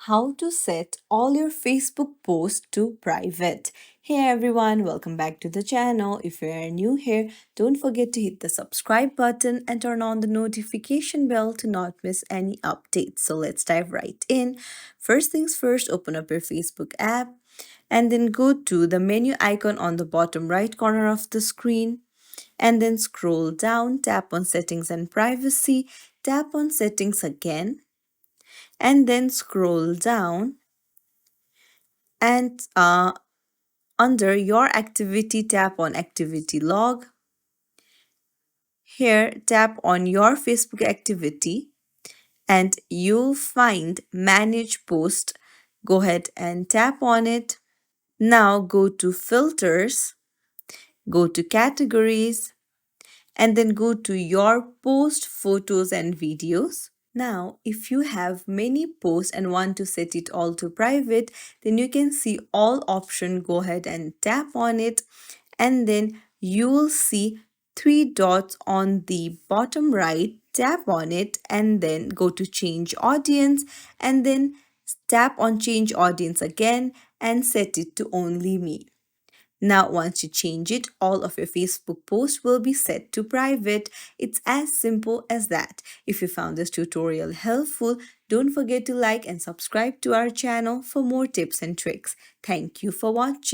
how to set all your Facebook posts to private. Hey everyone, welcome back to the channel. If you are new here, don't forget to hit the subscribe button and turn on the notification bell to not miss any updates. So let's dive right in. First things first, open up your Facebook app and then go to the menu icon on the bottom right corner of the screen and then scroll down, tap on settings and privacy, tap on settings again and then scroll down and under your activity, tap on activity log. Here, tap on your Facebook activity and you'll find manage post. Go ahead and tap on it. Now go to filters, go to categories, and then go to your post photos and videos. Now, if you have many posts and want to set it all to private, then you can see all option. Go ahead and tap on it and then you will see three dots on the bottom right. Tap on it and then go to change audience and then tap on change audience again and set it to only me. Now, once you change it, all of your Facebook posts will be set to private. It's as simple as that. If you found this tutorial helpful, don't forget to like and subscribe to our channel for more tips and tricks. Thank you for watching.